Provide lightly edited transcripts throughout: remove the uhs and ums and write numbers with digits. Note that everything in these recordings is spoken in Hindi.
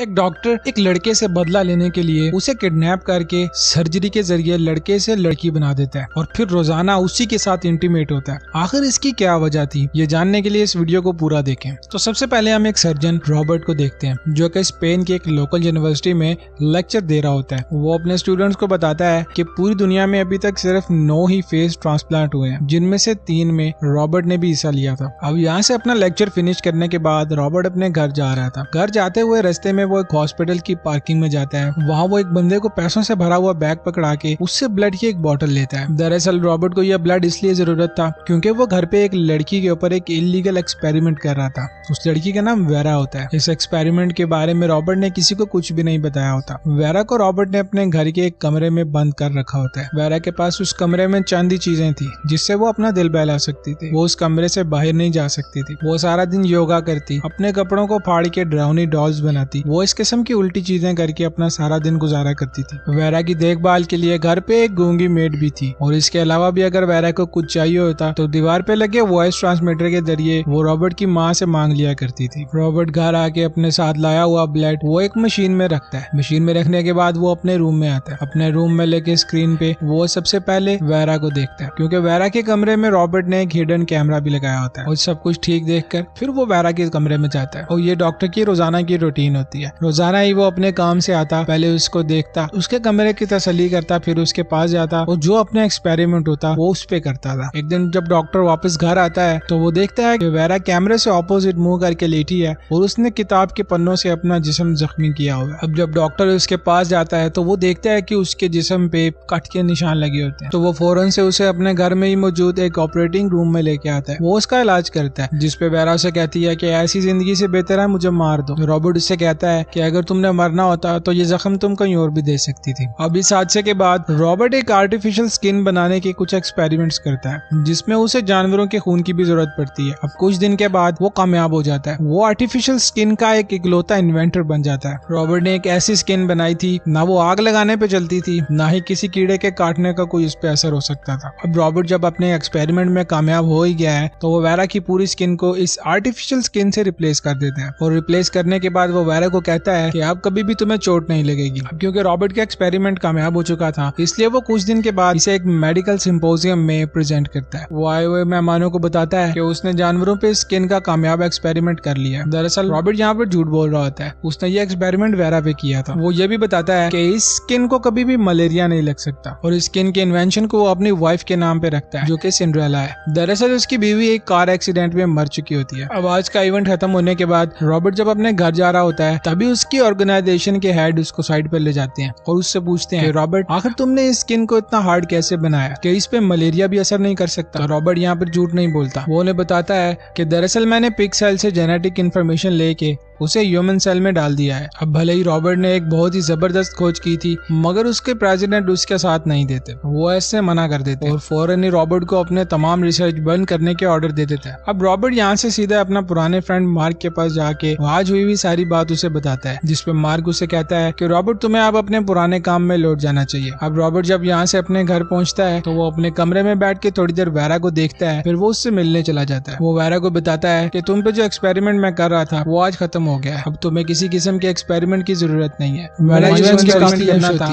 एक डॉक्टर एक लड़के से बदला लेने के लिए उसे किडनैप करके सर्जरी के जरिए लड़के से लड़की बना देता है और फिर रोजाना उसी के साथ इंटीमेट होता है। आखिर इसकी क्या वजह थी, ये जानने के लिए इस वीडियो को पूरा देखें। तो सबसे पहले हम एक सर्जन रॉबर्ट को देखते हैं जो कि स्पेन की एक लोकल यूनिवर्सिटी में लेक्चर दे रहा होता है। वो अपने स्टूडेंट्स को बताता है कि पूरी दुनिया में अभी तक सिर्फ 9 ही फेस ट्रांसप्लांट हुए हैं, जिनमें से 3 में रॉबर्ट ने भी हिस्सा लिया था। अब यहाँ से अपना लेक्चर फिनिश करने के बाद रॉबर्ट अपने घर जा रहा था। घर जाते हुए रास्ते में वो एक हॉस्पिटल की पार्किंग में जाता है। वहाँ वो एक बंदे को पैसों से भरा हुआ बैग पकड़ा के उससे ब्लड की एक बोतल लेता है। दरअसल रॉबर्ट को यह ब्लड इसलिए जरूरत था क्योंकि वो घर पे एक लड़की के ऊपर एक इलीगल एक्सपेरिमेंट कर रहा था। उस लड़की का नाम वेरा होता है। इस एक्सपेरिमेंट के बारे में रॉबर्ट ने किसी को कुछ भी नहीं बताया होता। वेरा को रॉबर्ट ने अपने घर के एक कमरे में बंद कर रखा होता है। वेरा के पास उस कमरे में चंद ही चीजें थी जिससे वो अपना दिल बहला सकती थी। वो उस कमरे से बाहर नहीं जा सकती थी। वो सारा दिन योगा करती, अपने कपड़ों को फाड़ के ड्राउनी डॉल्स बनाती। वो इस किस्म की उल्टी चीजें करके अपना सारा दिन गुजारा करती थी। वेरा की देखभाल के लिए घर पे एक गूंगी मेड भी थी और इसके अलावा भी अगर वेरा को कुछ चाहिए होता तो दीवार पे लगे वॉइस ट्रांसमीटर के जरिए वो रॉबर्ट की माँ से मांग लिया करती थी। रॉबर्ट घर आके अपने साथ लाया हुआ ब्लड वो एक मशीन में रखता है। मशीन में रखने के बाद वो अपने रूम में आता है। अपने रूम में लेके स्क्रीन पे वो सबसे पहले वेरा को देखता है क्योंकि वेरा के कमरे में रॉबर्ट ने एक हिडन कैमरा भी लगाया होता है। और सब कुछ ठीक देखकर फिर वो वेरा के कमरे में जाता है और ये डॉक्टर की रोजाना की रूटीन होती है। रोजाना ही वो अपने काम से आता, पहले उसको देखता, उसके कमरे की तसल्ली करता, फिर उसके पास जाता और जो अपना एक्सपेरिमेंट होता वो उस पे करता था। एक दिन जब डॉक्टर वापस घर आता है तो वो देखता है कि वेरा कैमरे से ऑपोजिट मुंह करके लेटी है और उसने किताब के पन्नों से अपना जिस्म जख्मी किया हुआ है। अब जब डॉक्टर उसके पास जाता है तो वो देखता है कि उसके जिस्म पे कट के निशान लगे होते हैं। तो वो फौरन से उसे अपने घर में ही मौजूद एक ऑपरेटिंग रूम में लेके आता है। वो उसका इलाज करता है, जिसपे वेरा उसे कहती है कि ऐसी जिंदगी से बेहतर है मुझे मार दो। रॉबर्ट उससे कहता है कि अगर तुमने मरना होता तो ये जख्म तुम कहीं और भी दे सकती थी। अब इस हादसे के बाद रॉबर्ट एक आर्टिफिशियल स्किन बनाने के कुछ एक्सपेरिमेंट्स करता है जिसमें उसे जानवरों के खून की भी जरूरत पड़ती है। अब कुछ दिन के बाद वो कामयाब हो जाता है। वो आर्टिफिशियल स्किन का एक इकलौता इन्वेंटर बन जाता है। रॉबर्ट ने एक ऐसी स्किन बनाई थी ना वो आग लगाने पे चलती थी ना ही किसी कीड़े के काटने का कोई उस पे असर हो सकता था। अब रॉबर्ट जब अपने एक्सपेरिमेंट में कामयाब हो ही गया है तो वो वेरा की पूरी स्किन को इस आर्टिफिशियल स्किन से रिप्लेस कर देता है और रिप्लेस करने के बाद वो वेरा को कहता है कि अब कभी भी तुम्हें चोट नहीं लगेगी। अब क्योंकि रॉबर्ट का एक्सपेरिमेंट कामयाब हो चुका था इसलिए वो कुछ दिन के बाद इसे एक मेडिकल सिंपोजियम में प्रेजेंट करता है। वो आए हुए मेहमानों को बताता है कि उसने जानवरों पे स्किन का कामयाब एक्सपेरिमेंट कर लिया। दरअसल रॉबर्ट यहाँ पर झूठ बोल रहा होता है। उसने ये एक्सपेरिमेंट वेरा पे किया था। वो ये भी बताता है कि इस स्किन को कभी भी मलेरिया नहीं लग सकता और इस स्किन के इन्वेंशन को वो अपनी वाइफ के नाम पे रखता है जो कि सिंड्रेला है। दरअसल उसकी बीवी एक कार एक्सीडेंट में मर चुकी होती है। अब आज का इवेंट खत्म होने के बाद रॉबर्ट जब अपने घर जा रहा होता है तभी उसकी ऑर्गेनाइजेशन के हेड उसको साइड पर ले जाते हैं और उससे पूछते हैं रॉबर्ट आखिर तुमने इस स्किन को इतना हार्ड कैसे बनाया कि इस पे मलेरिया भी असर नहीं कर सकता। तो रॉबर्ट यहाँ पर झूठ नहीं बोलता। वो उन्हें बताता है कि दरअसल मैंने पिग सेल से जेनेटिक इन्फॉर्मेशन लेके उसे ह्यूमन सेल में डाल दिया है। अब भले ही रॉबर्ट ने एक बहुत ही जबरदस्त खोज की थी मगर उसके प्रेसिडेंट उसके साथ नहीं देते। वो ऐसे मना कर देते और फौरन ही रॉबर्ट को अपने तमाम रिसर्च बंद करने के ऑर्डर दे देता है। अब रॉबर्ट यहाँ से सीधा अपना पुराने फ्रेंड मार्क के पास जाके आज हुई सारी बात उसे बताता है, जिसपे मार्क उसे कहता है कि रॉबर्ट तुम्हें अब अपने पुराने काम में लौट जाना चाहिए। अब रॉबर्ट जब यहाँ से अपने घर पहुँचता है तो वो अपने कमरे में बैठ के थोड़ी देर वेरा को देखता है, फिर वो उससे मिलने चला जाता है। वो वेरा को बताता है कि तुम पे जो एक्सपेरिमेंट मैं कर रहा था वो आज खत्म हो गया है। अब तुम्हें किसी किस्म के एक्सपेरिमेंट की जरूरत नहीं है।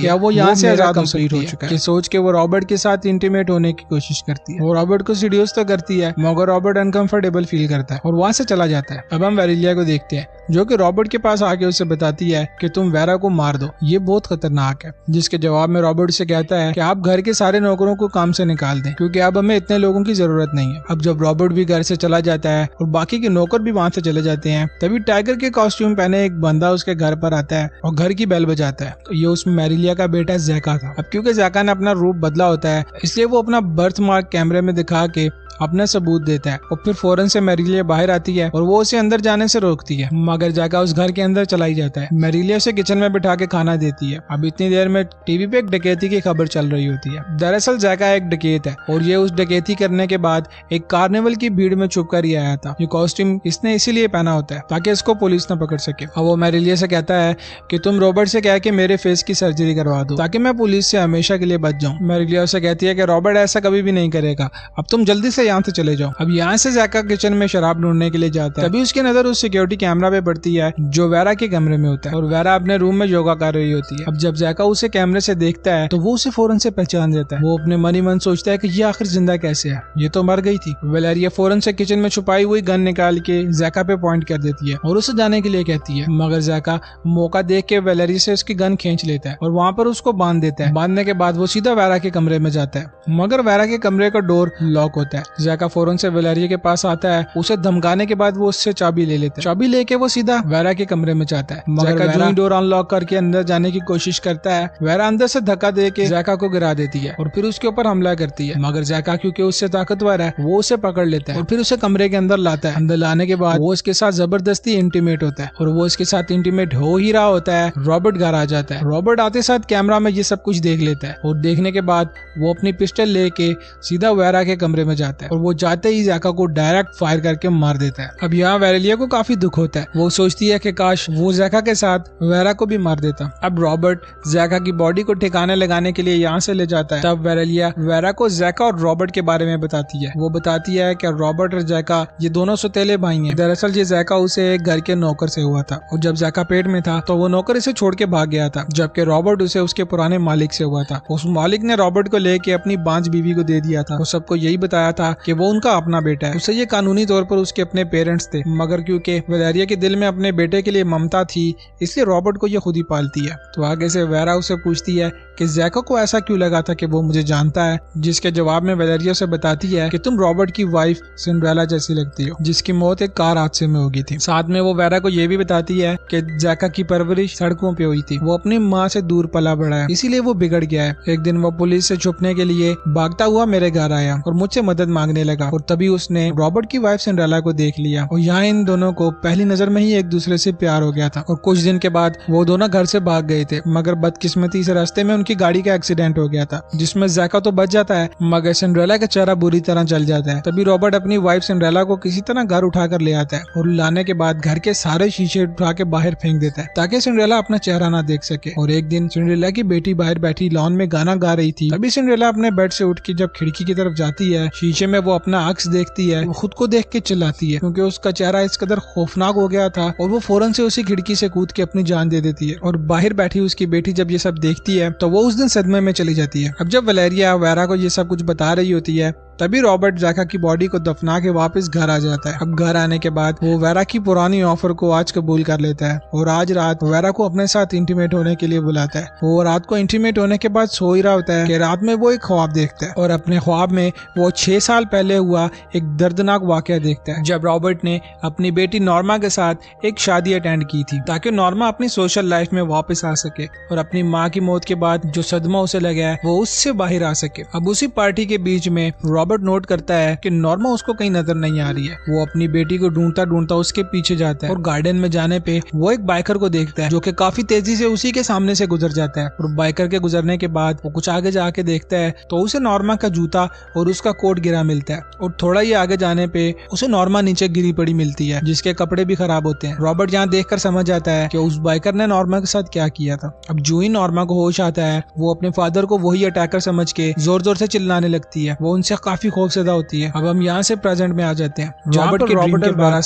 क्या वो यहाँ से आजाद हो चुका है। सोच के वो रॉबर्ट के साथ इंटीमेट होने की कोशिश करती है। वो रॉबर्ट को सीड्यूस तो करती है मगर रॉबर्ट अनकंफर्टेबल फील करता है और वहाँ से चला जाता है। अब हम वेरिलिया को देखते हैं जो कि रॉबर्ट के पास आके उसे बताती है कि तुम वेरा को मार दो, ये बहुत खतरनाक है। जिसके जवाब में रॉबर्ट से कहता है कि आप घर के सारे नौकरों को काम से निकाल दें क्योंकि अब हमें इतने लोगों की जरूरत नहीं है। अब जब रॉबर्ट भी घर से चला जाता है और बाकी के नौकर भी वहाँ से चले जाते हैं तभी टाइगर के कॉस्ट्यूम पहने एक बंदा उसके घर पर आता है और घर की बेल बजाता है। तो ये उस मैरिलिया का बेटा जैका था। अब क्योंकि जैका ने अपना रूप बदला होता है इसलिए वो अपना बर्थ मार्क कैमरे में दिखा के अपना सबूत देता है और फिर फौरन से मैरिलिया बाहर आती है और वो उसे अंदर जाने से रोकती है मगर जैका उस घर के अंदर चला ही जाता है। मैरिलिया उसे किचन में बिठा के खाना देती है। अब इतनी देर में टीवी पे एक डकैती की खबर चल रही होती है। दरअसल जैका एक डकैत है और ये उस डकैती करने के बाद एक कार्निवल की भीड़ में छुप कर ही आया था। ये कॉस्ट्यूम इसने इसीलिए पहना होता है ताकि इसको पुलिस पुलिस न पकड़ सके। अब वो मैरिलिया से कहता है कि तुम रॉबर्ट से कह के मेरे फेस की सर्जरी करवा दो ताकि मैं पुलिस से हमेशा के लिए बच जाऊं। मैरिलिया उसे कहती है कि रॉबर्ट ऐसा कभी भी नहीं करेगा, अब तुम जल्दी से यहाँ से चले जाओ। अब यहाँ से जैका किचन में शराब ढूंढने के लिए जाता है। तभी उसकी नजर उस सिक्योरिटी कैमरा पे पड़ती है जो वेरा के कमरे में होता है और वेरा अपने रूम में योगा कर रही होती है। अब जब जैका उसे कैमरे से देखता है तो वो उसे फौरन से पहचान देता है। वो अपने मन ही मन सोचता है कि ये आखिर जिंदा कैसे है, ये तो मर गई थी। वेलेरिया फौरन से किचन में छुपाई हुई गन निकाल के जैका पे पॉइंट कर देती है और उसे जाने के लिए कहती है, मगर जैका मौका देख के वेलेरिया से उसकी गन खींच लेता है और वहाँ पर उसको बांध देता है। बांधने के बाद वो सीधा वेरा के कमरे में जाता है, मगर वेरा के कमरे का डोर लॉक होता है। जैका फौरन से वेलेरिया के पास आता है, उसे धमकाने के बाद वो उससे चाबी ले लेता है। चाबी लेके वो सीधा वेरा के कमरे में जाता है, मगर जो ही डोर अनलॉक करके अंदर जाने की कोशिश करता है, वेरा अंदर से धक्का दे के जैका को गिरा देती है और फिर उसके ऊपर हमला करती है। मगर जैका क्योंकि उससे ताकतवर है वो उसे पकड़ लेता है और फिर उसे कमरे के अंदर लाता है। अंदर लाने के बाद वो उसके साथ जबरदस्ती इंटीमेट होता है और वो उसके साथ इंटीमेट हो ही रहा होता है, रॉबर्ट घर आ जाता है। रॉबर्ट आते साथ कैमरा में ये सब कुछ देख लेता है और देखने के बाद वो अपनी पिस्टल लेके सीधा वेरा के कमरे में जाता है और वो जाते ही जैका को डायरेक्ट फायर करके मार देता है। अब यहाँ वेरेलिया को काफी दुख होता है, वो सोचती है कि काश वो जैका के साथ वेरा को भी मार देता। अब रॉबर्ट जैका की बॉडी को ठिकाने लगाने के लिए यहाँ से ले जाता है। तब वेरेलिया वेरा को जैका और रॉबर्ट के बारे में बताती है। वो बताती है कि रॉबर्ट और जैका ये दोनों सौतेले भाई हैं। दरअसल ये जैका उसे एक घर के नौकर से हुआ था और जब जैका पेट में था तो वो नौकर इसे छोड़ के भाग गया था, जबकि रॉबर्ट उसे उसके पुराने मालिक से हुआ था। उस मालिक ने रॉबर्ट को लेके अपनी बांझ बीवी को दे दिया था। वो सबको यही बताया था कि वो उनका अपना बेटा है। उसे ये कानूनी तौर पर उसके अपने पेरेंट्स थे, मगर क्योंकि वेलेरिया के दिल में अपने बेटे के लिए ममता थी इसलिए रॉबर्ट को ये खुद ही पालती है। तो आगे से वेरा उसे पूछती है कि जैका को ऐसा क्यों लगा था कि वो मुझे जानता है, जिसके जवाब में वेलेरिया से बताती है कि तुम रॉबर्ट की वाइफ सिंड्रेला जैसी लगती हो जिसकी मौत एक कार हादसे में होगी थी। साथ में वो वेरा को ये भी बताती है कि जैका की परवरिश सड़कों पे हुई थी, वो अपनी माँ से दूर पला बड़ा है इसीलिए वो बिगड़ गया है। एक दिन वो पुलिस से छुपने के लिए भागता हुआ मेरे घर आया और मुझसे मदद मांगने लगा और तभी उसने रॉबर्ट की वाइफ सिंड्रेला को देख लिया और यहाँ इन दोनों को पहली नजर में ही एक दूसरे से प्यार हो गया था और कुछ दिन के बाद वो दोनों घर से भाग गए थे, मगर बदकिस्मती से रास्ते में उनकी गाड़ी का एक्सीडेंट हो गया था जिसमें जैका तो बच जाता है मगर सिंड्रेला का चेहरा बुरी तरह जल जाता है। तभी रॉबर्ट अपनी वाइफ सिंड्रेला को किसी तरह घर उठाकर ले आता है और लाने के बाद घर के सारे शीशे उठा के बाहर फेंक देता है ताकि सिंड्रेला अपना चेहरा ना देख सके। और एक दिन सिंड्रेला की बेटी बाहर बैठी लॉन में गाना गा रही थी। तभी सिंड्रेला अपने बेड से उठ के जब खिड़की की तरफ जाती है, शीशे में वो अपना अक्स देखती है। वो खुद को देख के चिल्लाती है क्योंकि उसका चेहरा इस कदर खौफनाक हो गया था और वो फौरन से उसी खिड़की से कूद के अपनी जान दे देती है। और बाहर बैठी उसकी बेटी जब ये सब देखती है तो वो उस दिन सदमे में चली जाती है। अब जब वेलेरिया वेरा को ये सब कुछ बता रही होती है तभी रॉबर्ट जैका की बॉडी को दफना के वापस घर आ जाता है। अब घर आने के बाद वो वेरा की पुरानी ऑफर को आज कबूल कर लेता है और आज रात वेरा को अपने साथ इंटीमेट होने के लिए बुलाता है। वो रात को इंटीमेट होने के बाद सो ही रहा होता है कि रात में वो एक ख्वाब देखता है और अपने ख्वाब में वो 6 साल पहले हुआ एक दर्दनाक वाकया देखता है जब रॉबर्ट ने अपनी बेटी नॉर्मा के साथ एक शादी अटेंड की थी ताकि नॉर्मा अपनी सोशल लाइफ में वापस आ सके और अपनी माँ की मौत के बाद जो सदमा उसे लगा है वो उससे बाहर आ सके। अब उसी पार्टी के बीच में रॉबर्ट नोट करता है कि नॉर्मा उसको कहीं नजर नहीं आ रही है। वो अपनी बेटी को ढूंढता ढूंढता उसके पीछे जाता है और गार्डन में जाने पे वो एक बाइकर को देखता है जो कि काफी तेजी से उसी के सामने से गुजर जाता है। और बाइकर के गुजरने के बाद वो कुछ आगे जाके देखता है तो उसे नॉर्मा का जूता और उसका कोट गिरा मिलता है और थोड़ा ही आगे जाने पे उसे नॉर्मा नीचे गिरी पड़ी मिलती है जिसके कपड़े भी खराब होते हैं। रॉबर्ट यहाँ देखकर समझ जाता है कि उस बाइकर ने नॉर्मा के साथ क्या किया था। अब जो ही नॉर्मा को होश आता है वो अपने फादर को वही अटैकर समझ के जोर जोर से चिल्लाने लगती है। वो उनसे काफी खौफजदा होती है। अब हम यहाँ से प्रेजेंट में आ जाते हैं। रॉबर्ट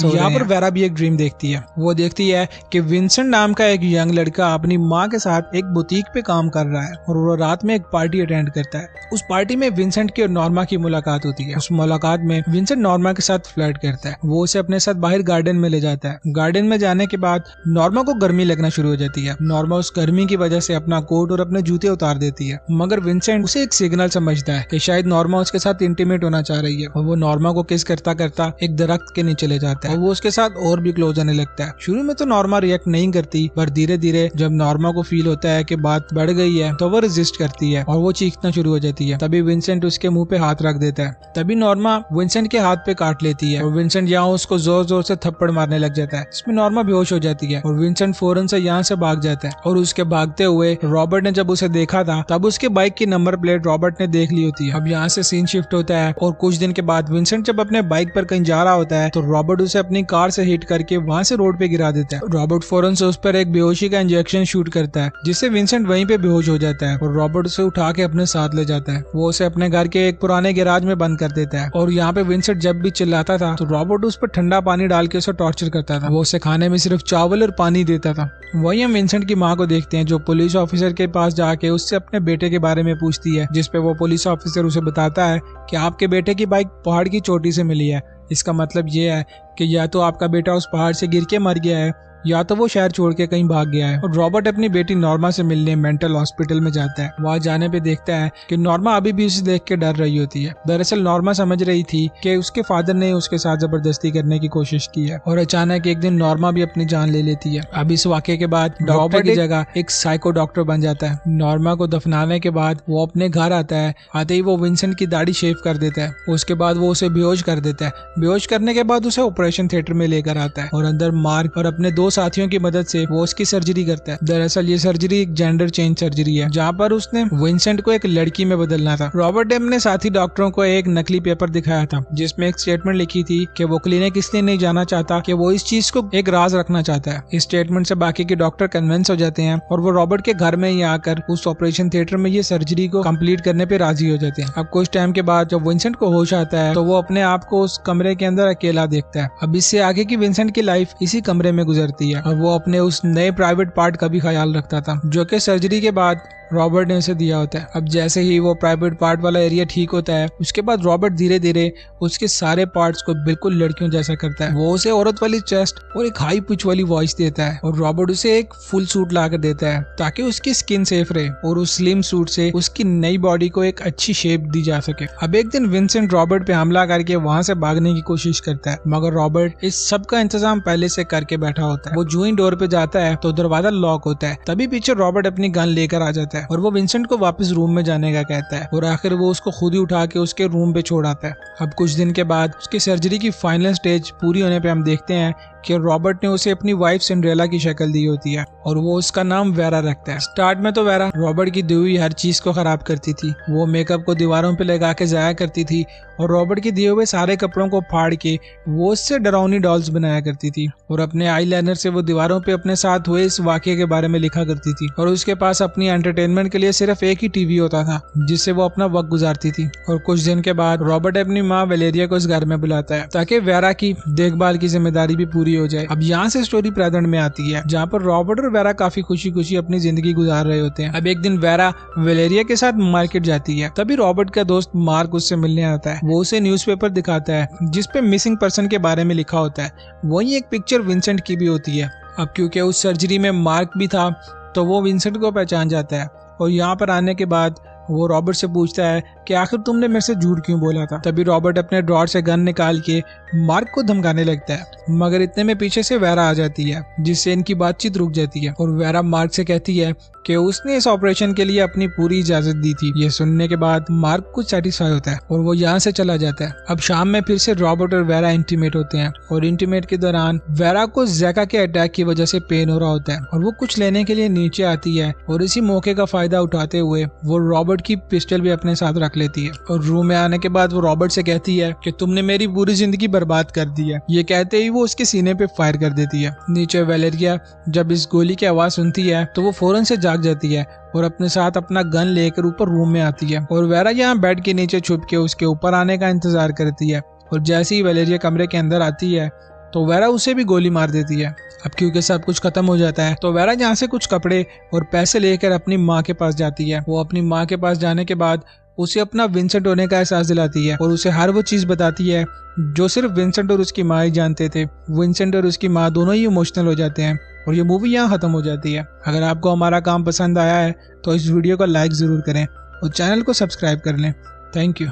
यहाँ पर वेरा भी एक ड्रीम देखती है। वो देखती है कि विंसेंट नाम का एक यंग लड़का अपनी माँ के साथ एक बुटीक पे काम कर रहा है और वो रात में एक पार्टी अटेंड करता है। उस पार्टी में विंसेंट की और नॉर्मा की मुलाकात होती है। उस मुलाकात में विंसेंट नॉर्मा के साथ फ्लर्ट करता है। वो उसे अपने साथ बाहर गार्डन में ले जाता है। गार्डन में जाने के बाद नॉर्मा को गर्मी लगना शुरू हो जाती है। नॉर्मा उस गर्मी की वजह से अपना कोट और अपने जूते उतार देती है, मगर विंसेंट उसे एक सिग्नल समझता है कि शायद नॉर्मा उसके साथ इंटीमेट होना चाह रही है और वो नॉर्मा को किस करता करता एक दरख्त के नीचे ले जाता है और वो उसके साथ और भी क्लोज होने लगता है। शुरू में तो नॉर्मा रिएक्ट नहीं करती, पर धीरे धीरे जब नॉर्मा को फील होता है कि बात बढ़ गई है तो वो रेजिस्ट करती है और वो चीखना शुरू हो जाती है। तभी विंसेंट उसके मुंह पे हाथ रख देता है। तभी नॉर्मा विंसेंट के हाथ पे काट लेती है और विंसेंट यहाँ उसको जोर जोर से थप्पड़ मारने लग जाता है। इसमें नॉर्मा बेहोश हो जाती है और विंसेंट फौरन से यहाँ से भाग जाता है और उसके भागते हुए रॉबर्ट ने जब उसे देखा था तब उसके बाइक की नंबर प्लेट रॉबर्ट ने देख ली होती है। अब यहाँ से सीन शिफ्ट होता होता है और कुछ दिन के बाद विंसेंट जब अपने बाइक पर कहीं जा रहा होता है तो रॉबर्ट उसे अपनी कार से हिट करके वहां से रोड पे गिरा देता है। रॉबर्ट फौरन से उस पर एक बेहोशी का इंजेक्शन शूट करता है जिससे विंसेंट वहीं पे बेहोश हो जाता है और रॉबर्ट उसे उठा के अपने साथ ले जाता है। वो उसे अपने घर के एक पुराने गैराज में बंद कर देता है और यहाँ पे विंसेंट जब भी चिल्लाता था तो रॉबर्ट उस पर ठंडा पानी डाल के उसे टॉर्चर करता था। वो उसे खाने में सिर्फ चावल और पानी देता था। वही हम विंसेंट की माँ को देखते हैं जो पुलिस ऑफिसर के पास जाके उससे अपने बेटे के बारे में पूछती है, जिसपे वो पुलिस ऑफिसर उसे बताता है कि आपके बेटे की बाइक पहाड़ की चोटी से मिली है। इसका मतलब ये है कि या तो आपका बेटा उस पहाड़ से गिर के मर गया है या तो वो शहर छोड़ के कहीं भाग गया है। और रॉबर्ट अपनी बेटी नॉर्मा से मिलने मेंटल हॉस्पिटल में जाता है। वहाँ जाने पे देखता है कि नॉर्मा अभी भी उसे देख के डर रही होती है। दरअसल नॉर्मा समझ रही थी कि उसके फादर ने उसके साथ जबरदस्ती करने की कोशिश की है और अचानक एक दिन नॉर्मा भी अपनी जान ले लेती है। अब इस वाक़े के बाद रॉबर्ट की जगह एक साइको डॉक्टर बन जाता है। नॉर्मा को दफनाने के बाद वो अपने घर आता है। आते ही वो विंसेंट की दाढ़ी शेव कर देता है। उसके बाद वो उसे बेहोश कर देता है। बेहोश करने के बाद उसे ऑपरेशन थिएटर में लेकर आता है और अंदर मार्क और अपने दो साथियों की मदद से वो उसकी सर्जरी करता है। दरअसल ये सर्जरी एक जेंडर चेंज सर्जरी है जहाँ पर उसने विंसेंट को एक लड़की में बदलना था। रॉबर्ट ने अपने साथी डॉक्टरों को एक नकली पेपर दिखाया था जिसमें एक स्टेटमेंट लिखी थी कि वो क्लिनिक इसलिए नहीं जाना चाहता कि वो इस चीज को एक राज रखना चाहता है। इस स्टेटमेंट से बाकी के डॉक्टर कन्विंस हो जाते हैं और वो रॉबर्ट के घर में ही आकर उस ऑपरेशन थिएटर में ये सर्जरी को कंप्लीट करने पे राजी हो जाते हैं। अब कुछ टाइम के बाद जब विंसेंट को होश आता है तो वो अपने आप को उस कमरे के अंदर अकेला देखता है। अब इससे आगे की विंसेंट की लाइफ इसी कमरे में गुजरती है और वो अपने उस नए प्राइवेट पार्ट का भी ख्याल रखता था जो कि सर्जरी के बाद रॉबर्ट ने उसे दिया होता है। अब जैसे ही वो प्राइवेट पार्ट वाला एरिया ठीक होता है उसके बाद रॉबर्ट धीरे धीरे उसके सारे पार्ट्स को बिल्कुल लड़कियों जैसा करता है। वो उसे औरत वाली चेस्ट और एक हाई पिच वाली वॉइस देता है और रॉबर्ट उसे एक फुल सूट ला कर देता है ताकि उसकी स्किन सेफ रहे और उस स्लिम सूट से उसकी नई बॉडी को एक अच्छी शेप दी जा सके। अब एक दिन विंसेंट रॉबर्ट पे हमला करके वहाँ से भागने की कोशिश करता है मगर रॉबर्ट इस सब का इंतजाम पहले से करके बैठा होता है। वो जो ही डोर पे जाता है तो दरवाजा लॉक होता है। तभी पीछे रॉबर्ट अपनी गन लेकर आ जाता है और वो विंसेंट को वापस रूम में जाने का कहता है और आखिर वो उसको खुद ही उठा के उसके रूम पे छोड़ आता है। अब कुछ दिन के बाद उसकी सर्जरी की फाइनल स्टेज पूरी होने पे हम देखते हैं कि रॉबर्ट ने उसे अपनी वाइफ सिंड्रेला की शक्ल दी होती है और वो उसका नाम वेरा रखता है। स्टार्ट में तो वेरा रॉबर्ट की दी हुई हर चीज को खराब करती थी। वो मेकअप को दीवारों पे लगा के जाया करती थी और रॉबर्ट के दिए हुए सारे कपड़ों को फाड़ के वो उससे डरावनी डॉल्स बनाया करती थी और अपने आईलाइनर से वो दीवारों पे अपने साथ हुए इस वाकये के बारे में लिखा करती थी। और उसके पास अपनी एंटरटेनमेंट के लिए सिर्फ एक ही टीवी होता था जिससे वो अपना वक्त गुजारती थी। और कुछ दिन के बाद रॉबर्ट अपनी माँ वेलेरिया को इस घर में बुलाता है ताकि वेरा की देखभाल की जिम्मेदारी भी पूरी हो जाए। अब यहाँ से स्टोरी प्रेजेंट में आती है जहाँ पर रॉबर्ट और वेरा काफी खुशी खुशी अपनी जिंदगी गुजार रहे होते हैं। अब एक दिन वेरा वेलेरिया के साथ मार्केट जाती है। तभी रॉबर्ट का दोस्त मार्क उससे मिलने आता है। वो उसे न्यूज़पेपर दिखाता है जिसपे मिसिंग पर्सन के बारे में लिखा होता है। वही एक पिक्चर विंसेंट की भी होती है। अब क्योंकि उस सर्जरी में मार्क भी था तो वो विंसेंट को पहचान जाता है और यहाँ पर आने के बाद वो रॉबर्ट से पूछता है कि आखिर तुमने मेरे से झूठ क्यों बोला था। तभी रॉबर्ट अपने ड्रॉर से गन निकाल के मार्क को धमकाने लगता है मगर इतने में पीछे से वेरा आ जाती है जिससे इनकी बातचीत रुक जाती है और वेरा मार्क से कहती है कि उसने इस ऑपरेशन के लिए अपनी पूरी इजाजत दी थी। ये सुनने के बाद मार्क कुछ सेटिस्फाई होता है और वो यहाँ से चला जाता है। अब शाम में फिर से रॉबर्ट और वेरा इंटीमेट होते हैं और इंटीमेट के दौरान वेरा को जैका के अटैक की वजह से पेन हो रहा होता है और वो कुछ लेने के लिए नीचे आती है और इसी मौके का फायदा उठाते हुए वो रॉबर्ट की पिस्टल भी अपने साथ रख लेती है और रूम में आने के बाद वो रॉबर्ट से कहती है कि तुमने मेरी पूरी जिंदगी बर्बाद कर दी है। ये कहते ही वो उसके सीने पे फायर कर देती है। नीचे वेलेरिया जब इस गोली की आवाज सुनती है तो वो फौरन से जाग जाती है और अपने साथ अपना गन लेकर ऊपर रूम में आती है और वेरा यहाँ बेड के नीचे छुप के उसके ऊपर आने का इंतजार करती है और जैसे ही वेलेरिया कमरे के अंदर आती है तो वेरा उसे भी गोली मार देती है। अब क्योंकि सब कुछ खत्म हो जाता है तो वेरा यहाँ से कुछ कपड़े और पैसे लेकर अपनी माँ के पास जाती है। वो अपनी माँ के पास जाने के बाद उसे अपना विंसेंट होने का एहसास दिलाती है और उसे हर वो चीज बताती है जो सिर्फ विंसेंट और उसकी माँ ही जानते थे। विंसेंट और उसकी माँ दोनों ही इमोशनल हो जाते हैं और ये मूवी यहाँ खत्म हो जाती है। अगर आपको हमारा काम पसंद आया है तो इस वीडियो को लाइक जरूर करें और चैनल को सब्सक्राइब कर लें। Thank you.